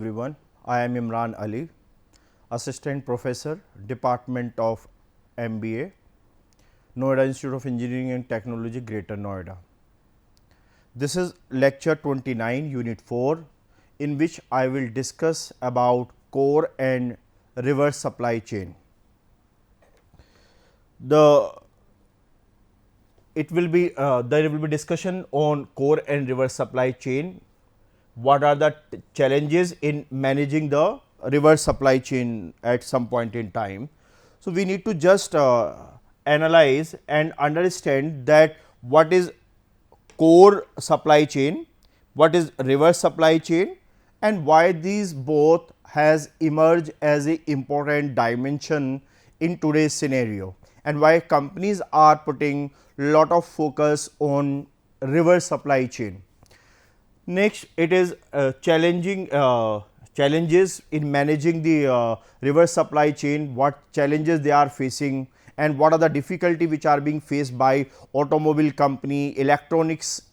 everyone. I am Imran Ali, Assistant Professor, Department of MBA, Noida Institute of Engineering and Technology, Greater Noida. This is lecture 29, unit 4, in which I will discuss about core and reverse supply chain. There will be discussion on core and reverse supply chain. What are the challenges in managing the reverse supply chain at some point in time. So, we need to just analyze and understand that what is core supply chain, what is reverse supply chain, and why these both has emerged as a important dimension in today's scenario, and why companies are putting lot of focus on reverse supply chain. Next, it is challenges in managing the reverse supply chain, what challenges they are facing, and what are the difficulty which are being faced by automobile company, electronics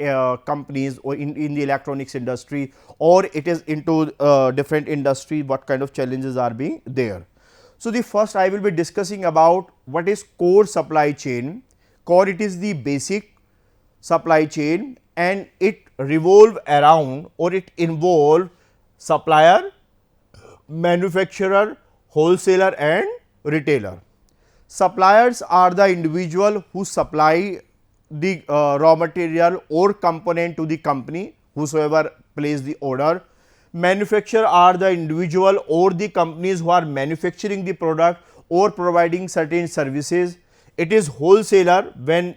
companies, or in the electronics industry, or it is into different industry, what kind of challenges are being there. So, the first I will be discussing about what is core supply chain. Core, it is the basic supply chain, and it revolve around, or it involve supplier, manufacturer, wholesaler and retailer. Suppliers are the individual who supply the raw material or component to the company whosoever place the order. Manufacturer are the individual or the companies who are manufacturing the product or providing certain services. It is wholesaler when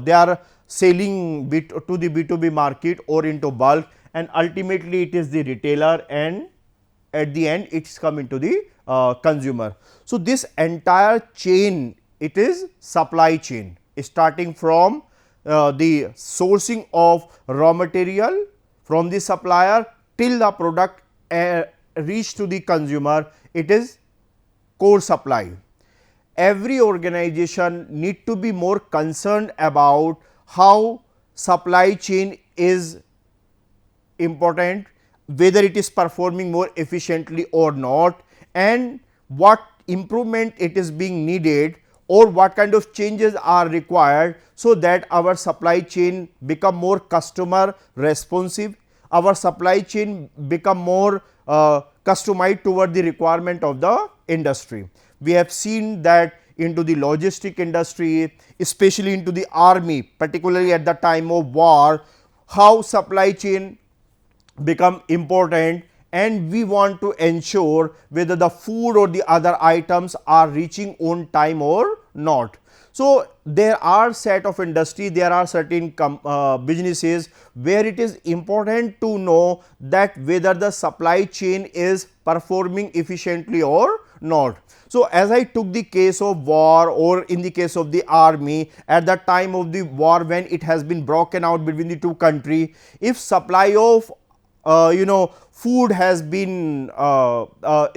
they are selling to the B2B market or into bulk, and ultimately it is the retailer, and at the end it is come into the consumer. So, this entire chain, it is supply chain, starting from the sourcing of raw material from the supplier till the product reach to the consumer, it is core supply. Every organization need to be more concerned about how supply chain is important, whether it is performing more efficiently or not, and what improvement it is being needed, or what kind of changes are required, so that our supply chain become more customer responsive, our supply chain become more customized toward the requirement of the industry. We have seen that into the logistic industry, especially into the army, particularly at the time of war, how supply chain become important, and we want to ensure whether the food or the other items are reaching on time or not. So, there are set of industry, there are certain businesses where it is important to know that whether the supply chain is performing efficiently or not. So, as I took the case of war, or in the case of the army, at the time of the war when it has been broken out between the two countries, if supply of food has been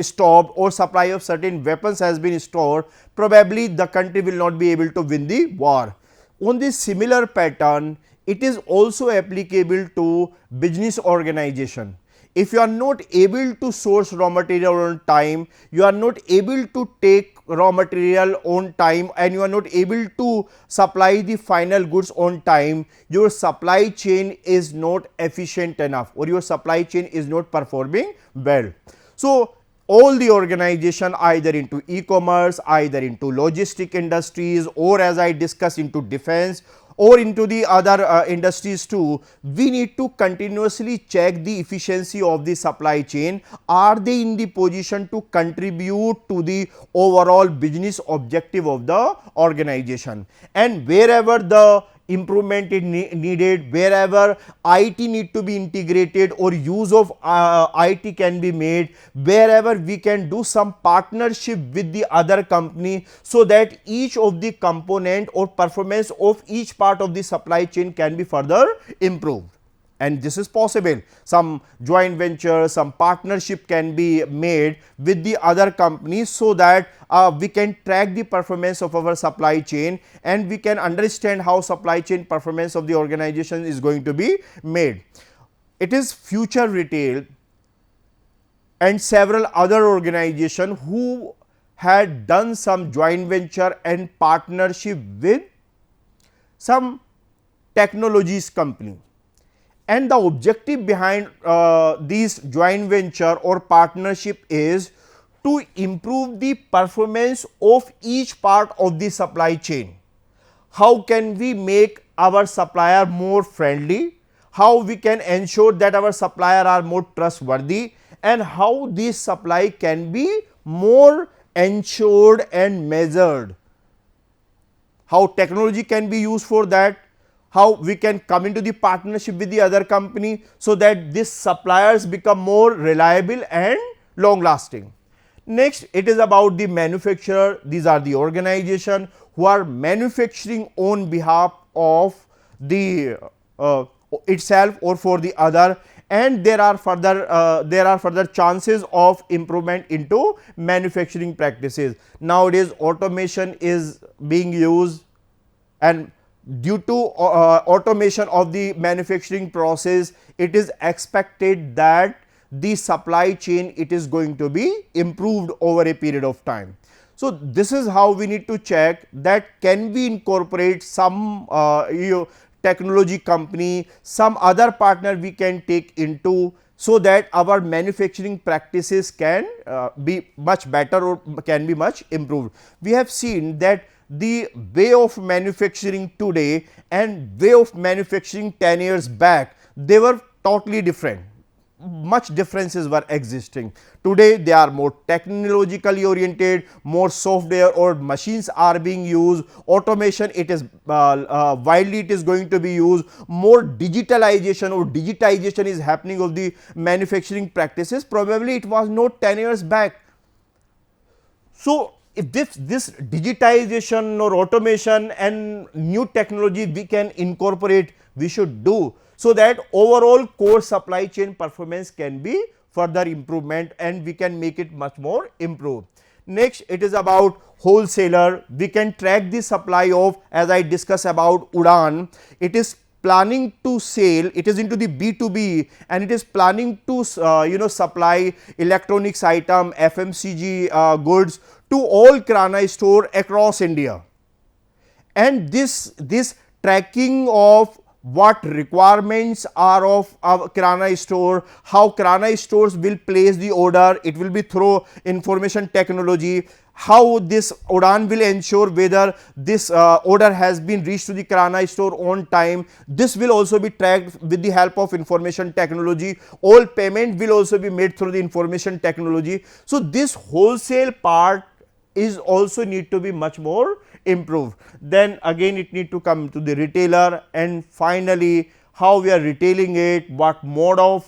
stopped, or supply of certain weapons has been stored, probably the country will not be able to win the war. On this similar pattern, it is also applicable to business organization. If you are not able to source raw material on time, you are not able to take raw material on time, and you are not able to supply the final goods on time, your supply chain is not efficient enough, or your supply chain is not performing well. So, all the organization, either into e-commerce, either into logistic industries, or as I discussed into defense, or into the other industries too, we need to continuously check the efficiency of the supply chain. Are they in the position to contribute to the overall business objective of the organization? And wherever the improvement is needed, wherever IT need to be integrated or use of IT can be made, wherever we can do some partnership with the other company, so that each of the component or performance of each part of the supply chain can be further improved. And this is possible. Some joint venture, some partnership can be made with the other companies, so that we can track the performance of our supply chain, and we can understand how supply chain performance of the organization is going to be made. It is future retail. and several other organizations who had done some joint venture and partnership with some technologies company. And the objective behind these joint venture or partnership is to improve the performance of each part of the supply chain. How can we make our supplier more friendly, how we can ensure that our supplier are more trustworthy, and how this supply can be more ensured and measured, how technology can be used for that, how we can come into the partnership with the other company, so that these suppliers become more reliable and long lasting. Next, it is about the manufacturer. These are the organization who are manufacturing on behalf of the itself or for the other, and there are further chances of improvement into manufacturing practices. Nowadays automation is being used, and due to automation of the manufacturing process, it is expected that the supply chain, it is going to be improved over a period of time. So, this is how we need to check that can we incorporate some technology company, some other partner we can take into, so that our manufacturing practices can be much better or can be much improved. We have seen that the way of manufacturing today and way of manufacturing 10 years back, they were totally different. Much differences were existing. Today they are more technologically oriented, more software or machines are being used, automation it is widely it is going to be used, more digitalization or digitization is happening of the manufacturing practices. Probably it was not 10 years back. So, if this digitization or automation and new technology we can incorporate, we should do, so that overall core supply chain performance can be further improvement and we can make it much more improved. Next, it is about wholesaler. We can track the supply of, as I discussed about Udaan, it is planning to sell, it is into the B2B and it is planning to supply electronics item, FMCG goods to all kirana store across India. And this tracking of what requirements are of our kirana store, how kirana stores will place the order, it will be through information technology, how this Udaan will ensure whether this order has been reached to the kirana store on time. This will also be tracked with the help of information technology. All payment will also be made through the information technology. So, this wholesale part is also need to be much more improved. Then again it need to come to the retailer, and finally how we are retailing it, what mode of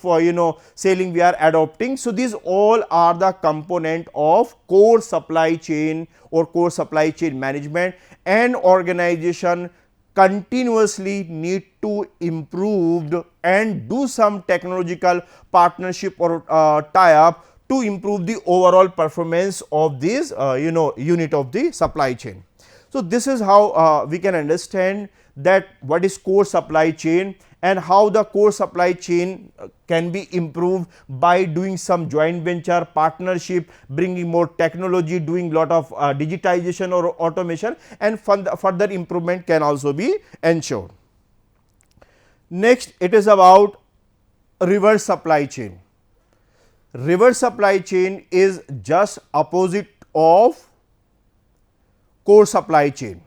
selling we are adopting. So, these all are the component of core supply chain or core supply chain management, and organization continuously need to improve and do some technological partnership or tie up to improve the overall performance of this unit of the supply chain. So, this is how we can understand that what is core supply chain and how the core supply chain can be improved by doing some joint venture partnership, bringing more technology, doing lot of digitization or automation, and further improvement can also be ensured. Next, it is about reverse supply chain. Reverse supply chain is just opposite of core supply chain.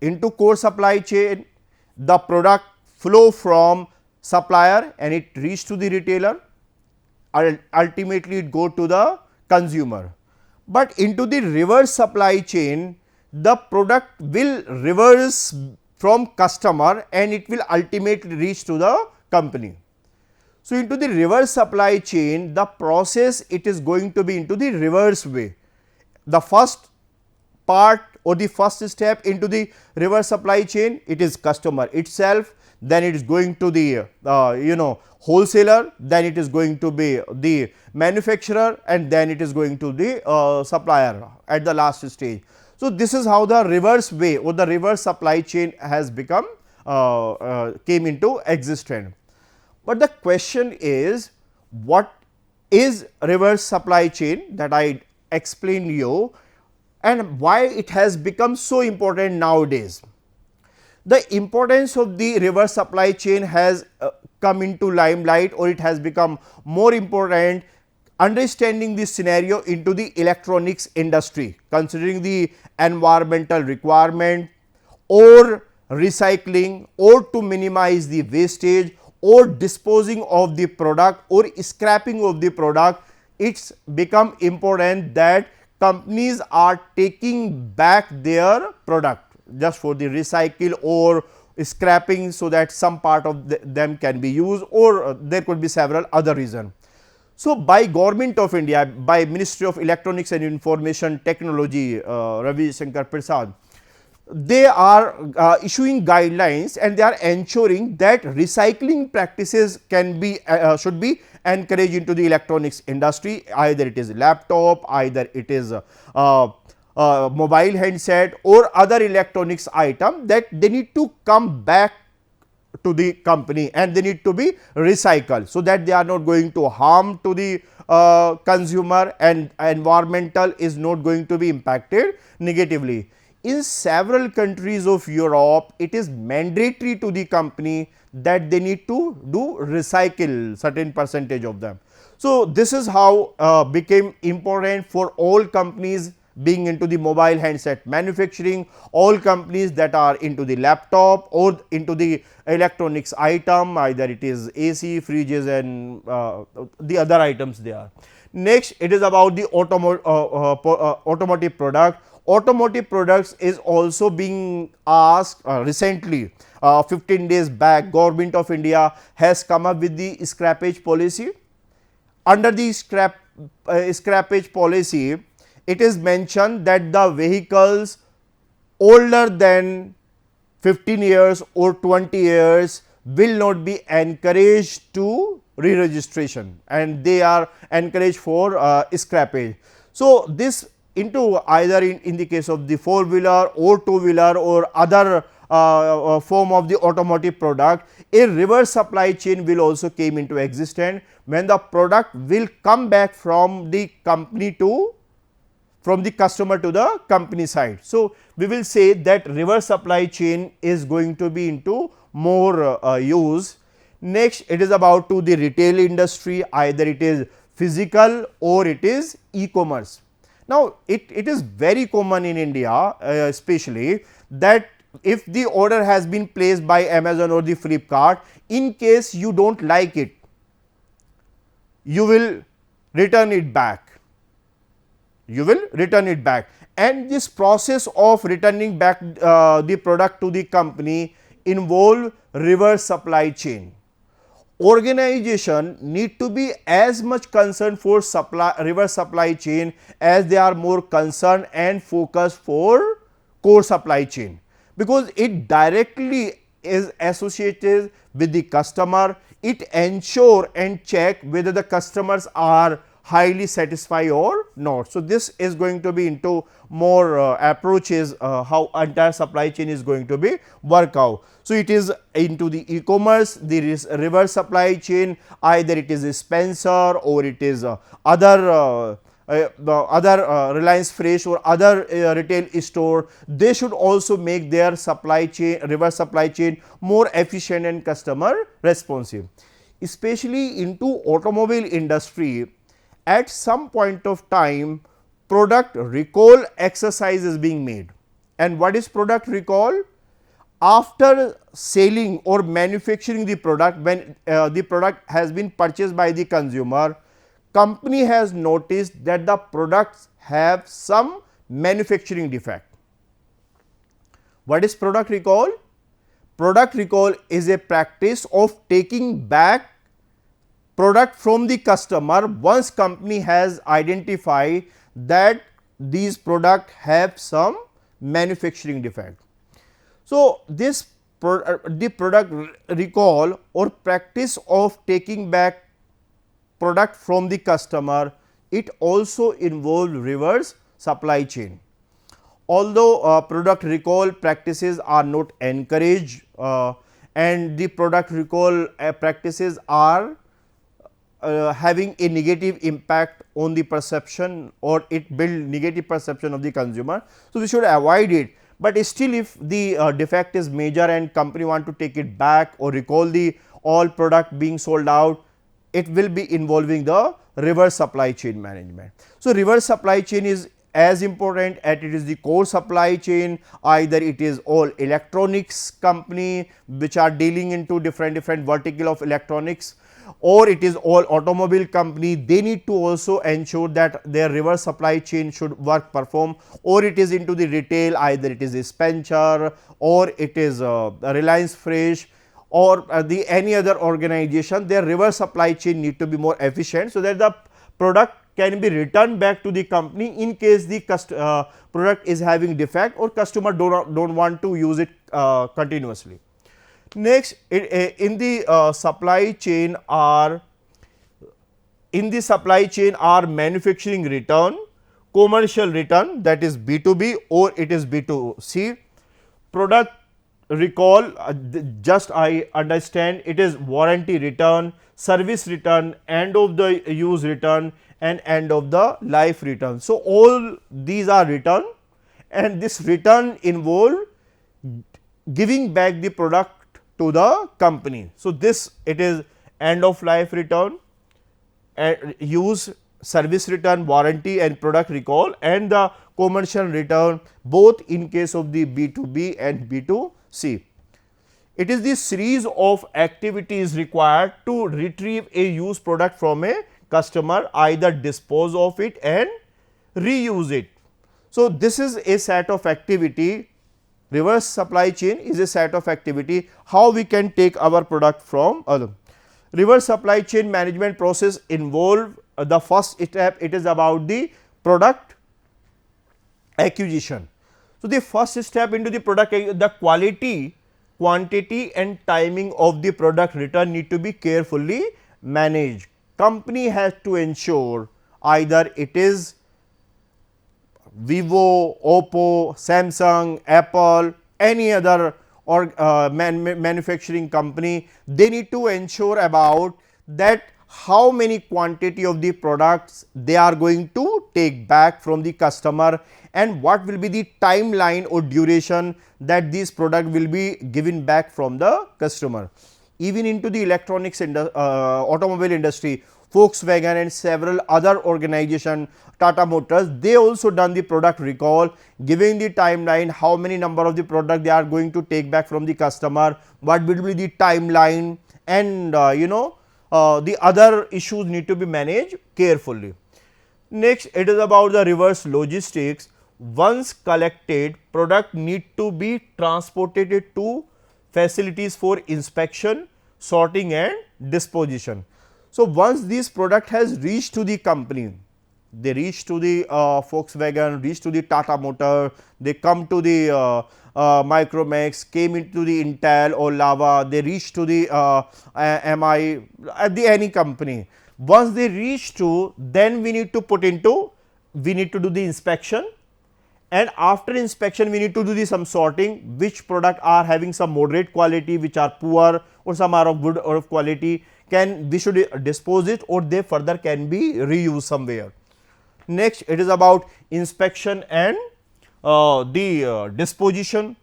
Into core supply chain, the product flow from supplier and it reach to the retailer, ultimately it go to the consumer. But into the reverse supply chain, the product will reverse from customer and it will ultimately reach to the company. So, into the reverse supply chain, the process it is going to be into the reverse way. The first part or the first step into the reverse supply chain, it is customer itself, then it is going to the wholesaler, then it is going to be the manufacturer, and then it is going to the supplier at the last stage. So, this is how the reverse way or the reverse supply chain has become came into existence. But the question is, what is reverse supply chain that I explained you, and why it has become so important nowadays. The importance of the reverse supply chain has come into limelight, or it has become more important understanding this scenario into the electronics industry, considering the environmental requirement or recycling, or to minimize the wastage, or disposing of the product, or scrapping of the product. It's become important that companies are taking back their product just for the recycle or scrapping, so that some part of them can be used, or there could be several other reasons. So, by Government of India, by Ministry of Electronics and Information Technology, Ravi Shankar Prasad, they are issuing guidelines, and they are ensuring that recycling practices can be should be encouraged into the electronics industry, either it is laptop, either it is mobile handset or other electronics item, that they need to come back to the company and they need to be recycled, so that they are not going to harm to the consumer, and environmental is not going to be impacted negatively. In several countries of Europe, it is mandatory to the company that they need to do recycle certain percentage of them. So, this is how became important for all companies being into the mobile handset manufacturing, all companies that are into the laptop or into the electronics item, either it is AC, fridges, and the other items they are. Next, it is about the automotive product. Automotive products is also being asked recently, 15 days back, Government of India has come up with the scrappage policy. Under the scrappage policy, it is mentioned that the vehicles older than 15 years or 20 years will not be encouraged to re-registration, and they are encouraged for scrappage. So, this into either in the case of the 4-wheeler or 2-wheeler or other form of the automotive product, a reverse supply chain will also came into existence, when the product will come back from the company to from the customer to the company side. So, we will say that reverse supply chain is going to be into more use. Next, it is about to the retail industry, either it is physical or it is e-commerce. Now, it is very common in India especially, that if the order has been placed by Amazon or the Flipkart, in case you do not like it, you will return it back. You will return it back, and this process of returning back the product to the company involve reverse supply chain. Organization need to be as much concerned for reverse supply chain as they are more concerned and focused for core supply chain, because it directly is associated with the customer. It ensure and check whether the customers are highly satisfied or not. So, this is going to be into more approaches how entire supply chain is going to be work out. So, it is into the e-commerce, the reverse supply chain, either it is a Spencer or it is other Reliance Fresh or other retail store. They should also make their supply chain, reverse supply chain, more efficient and customer responsive. Especially into automobile industry, at some point of time product recall exercise is being made. And what is product recall? After selling or manufacturing the product, when the product has been purchased by the consumer, company has noticed that the products have some manufacturing defect. What is product recall? Product recall is a practice of taking back product from the customer once company has identified that these product have some manufacturing defect. So, this the product recall or practice of taking back product from the customer, it also involves reverse supply chain. Although product recall practices are not encouraged and the product recall practices are having a negative impact on the perception, or it build negative perception of the consumer. So, we should avoid it, but still if the defect is major and company want to take it back or recall the all product being sold out, it will be involving the reverse supply chain management. So, reverse supply chain is as important as it is the core supply chain. Either it is all electronics company which are dealing into different vertical of electronics, or it is all automobile company, they need to also ensure that their reverse supply chain should work perform, or it is into the retail, either it is Spencer or it is Reliance Fresh or the any other organization, their reverse supply chain need to be more efficient, so that the product can be returned back to the company in case the product is having defect or customer do not want to use it continuously. Next, in the supply chain are manufacturing return, commercial return, that is B2B or it is B2C, product recall, just I understand it is warranty return, service return, end of the use return and end of the life return. So, all these are return, and this return involve giving back the product to the company. So, this it is end of life return, use, service return, warranty and product recall, and the commercial return, both in case of the B2B and B2C. It is the series of activities required to retrieve a used product from a customer, either dispose of it and reuse it. So, this is a set of activity, reverse supply chain is a set of activity how we can take our product from other. Reverse supply chain management process involve the first step, it is about the product acquisition. So, the first step into the product, the quality, quantity and timing of the product return need to be carefully managed. Company has to ensure either it is Vivo, Oppo, Samsung, Apple, any other or manufacturing company, they need to ensure about that how many quantity of the products they are going to take back from the customer, and what will be the timeline or duration that this product will be given back from the customer. Even into the electronics automobile industry, Volkswagen and several other organization, Tata Motors, they also done the product recall, giving the timeline how many number of the product they are going to take back from the customer, what will be the timeline, and the other issues need to be managed carefully. Next, it is about the reverse logistics. Once collected, product need to be transported to facilities for inspection, sorting and disposition. So, once this product has reached to the company, they reach to the Volkswagen, reach to the Tata Motor, they come to the Micromax, came into the Intel or Lava, they reach to the MI at the any company. Once they reach to, then we need to do the inspection, and after inspection we need to do some sorting, which product are having some moderate quality, which are poor, or some are of good or of quality, we should dispose it, or they further can be reused somewhere. Next, it is about inspection and the disposition.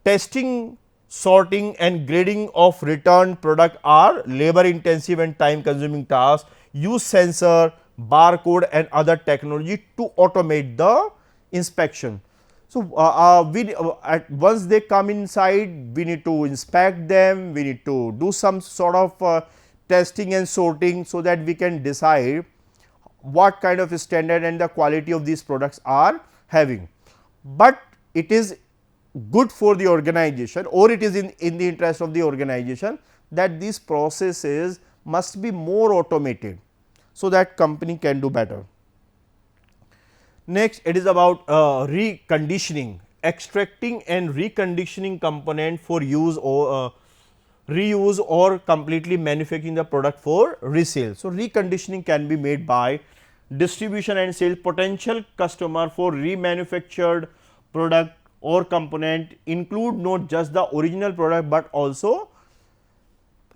Testing, sorting and grading of returned product are labor intensive and time consuming tasks. Use sensor, barcode and other technology to automate the inspection. So, once they come inside, we need to inspect them, we need to do some sort of testing and sorting, so that we can decide what kind of standard and the quality of these products are having. But it is good for the organization, or it is in the interest of the organization, that these processes must be more automated, so that company can do better. Next, it is about reconditioning, extracting and reconditioning component for use or reuse or completely manufacturing the product for resale. So, reconditioning can be made by distribution and sale. Potential customer for remanufactured product or component include not just the original product, but also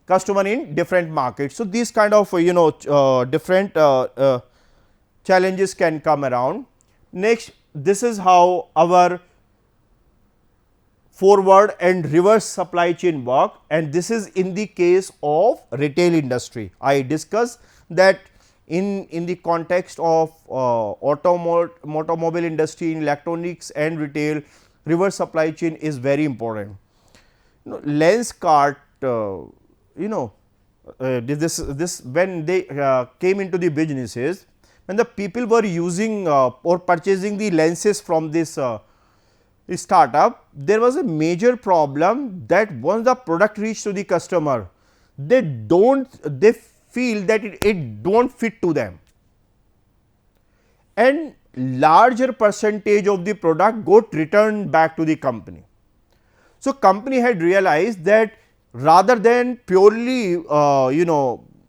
customer in different markets. So, these kind of different challenges can come around. Next, this is how our forward and reverse supply chain work, and this is in the case of retail industry. I discussed that in the context of automobile industry, in electronics and retail, reverse supply chain is very important. Lenskart, this when they came into the businesses, when the people were using or purchasing the lenses from this startup, there was a major problem that once the product reached to the customer, they feel that it don't fit to them, and larger percentage of the product got returned back to the company. So, company had realized that rather than purely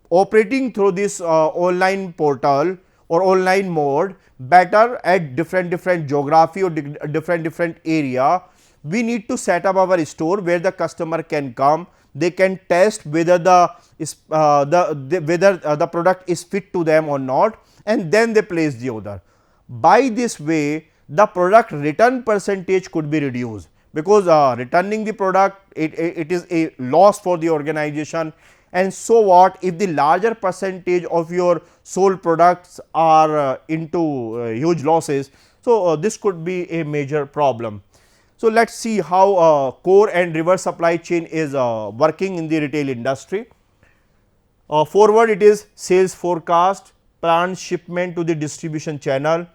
operating through this online portal or online mode, better at different geography or different area, we need to set up our store where the customer can come, they can test whether the product is fit to them or not, and then they place the order. By this way, the product return percentage could be reduced, because returning the product, it is a loss for the organization. And so what if the larger percentage of your sold products are into huge losses? So, this could be a major problem. So, let us see how core and reverse supply chain is working in the retail industry. Forward, it is sales forecast, plan shipment to the distribution channel,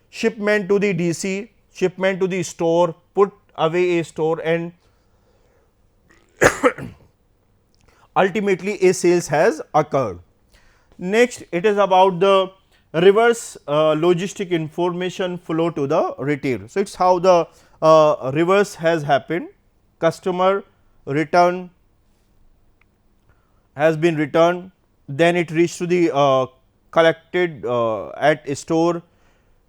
shipment to the DC, shipment to the store, put away a store, and ultimately a sales has occurred. Next, it is about the reverse logistic information flow to the retail. So, it is how the reverse has happened. Customer return has been returned, then it reached to the collected at a store,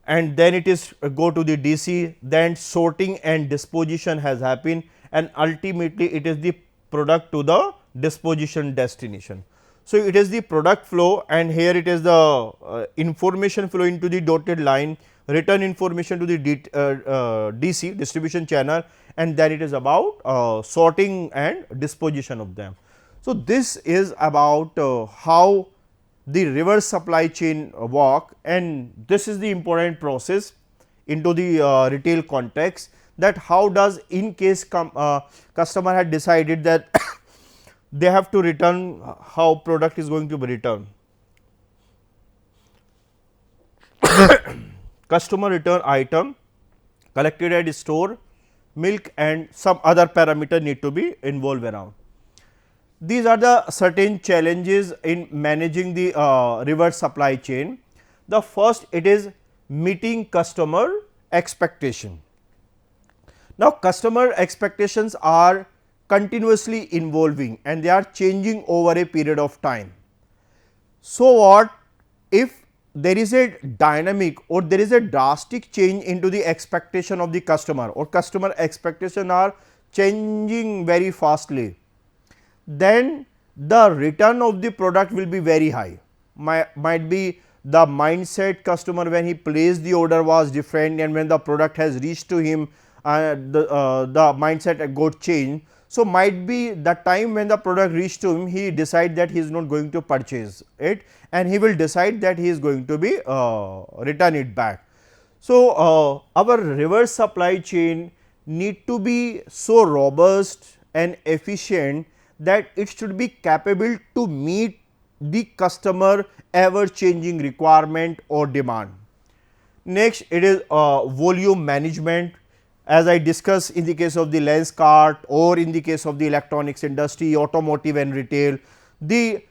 and then it is go to the DC, then sorting and disposition has happened, and ultimately it is the product to the disposition destination. So, it is the product flow, and here it is the information flow into the dotted line, return information to the DC distribution channel, and then it is about sorting and disposition of them. So, this is about how the reverse supply chain work, and this is the important process into the retail context, that how does in case customer had decided that they have to return, how product is going to be returned. Customer return item collected at store, milk and some other parameter need to be involved around. These are the certain challenges in managing the reverse supply chain. The first, it is meeting customer expectation. Now, customer expectations are continuously evolving and they are changing over a period of time. So, what if there is a dynamic or there is a drastic change into the expectation of the customer, or customer expectation are changing very fastly, then the return of the product will be very high. Might be the mindset customer when he placed the order was different, and when the product has reached to him the mindset got changed. So, might be the time when the product reached to him, he decide that he is not going to purchase it, and he will decide that he is going to be return it back. So, our reverse supply chain need to be so robust and efficient that it should be capable to meet the customer ever changing requirement or demand. Next, it is volume management. As I discussed in the case of the Lenskart, or in the case of the electronics industry, automotive and retail, the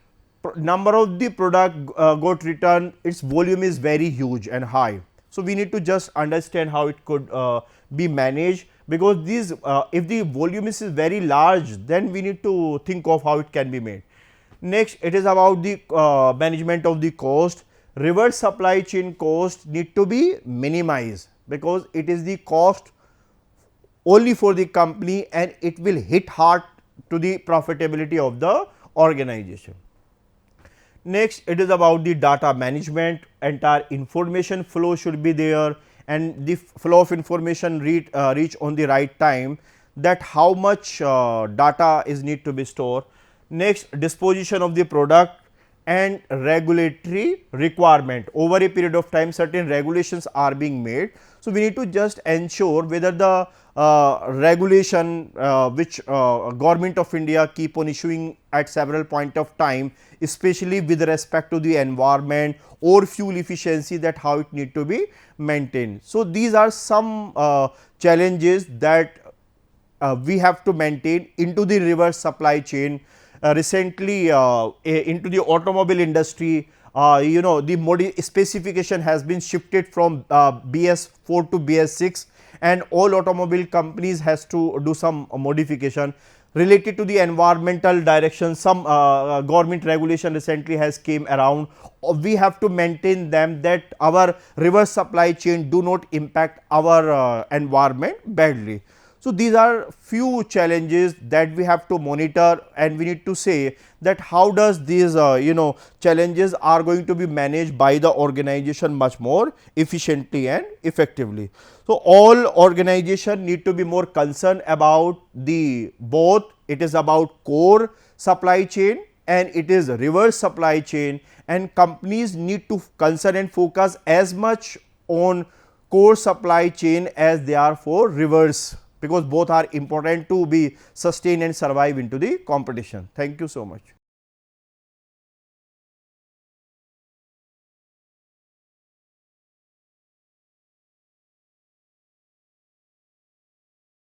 number of the product got returned, its volume is very huge and high. So, we need to just understand how it could be managed, because these if the volume is very large, then we need to think of how it can be made. Next, it is about the management of the cost. Reverse supply chain cost need to be minimized, because it is the cost only for the company and it will hit hard to the profitability of the organization. Next, it is about the data management. Entire information flow should be there, and the flow of information reach on the right time, that how much data is need to be stored. Next, disposition of the product and regulatory requirement. Over a period of time, certain regulations are being made. So, we need to just ensure whether the regulation which government of India keep on issuing at several point of time, especially with respect to the environment or fuel efficiency, that how it need to be maintained. So, these are some challenges that we have to maintain into the reverse supply chain. Recently into the automobile industry, you know, the specification has been shifted from BS4 to BS6, and all automobile companies has to do some modification related to the environmental direction. Some government regulation recently has came around. We have to maintain them, that our reverse supply chain do not impact our environment badly. So, these are few challenges that we have to monitor, and we need to say that how does these you know, challenges are going to be managed by the organization much more efficiently and effectively. So, all organization need to be more concerned about the both. It is about core supply chain and it is reverse supply chain, and companies need to concern and focus as much on core supply chain as they are for reverse, because both are important to be sustained and survive into the competition. Thank you so much.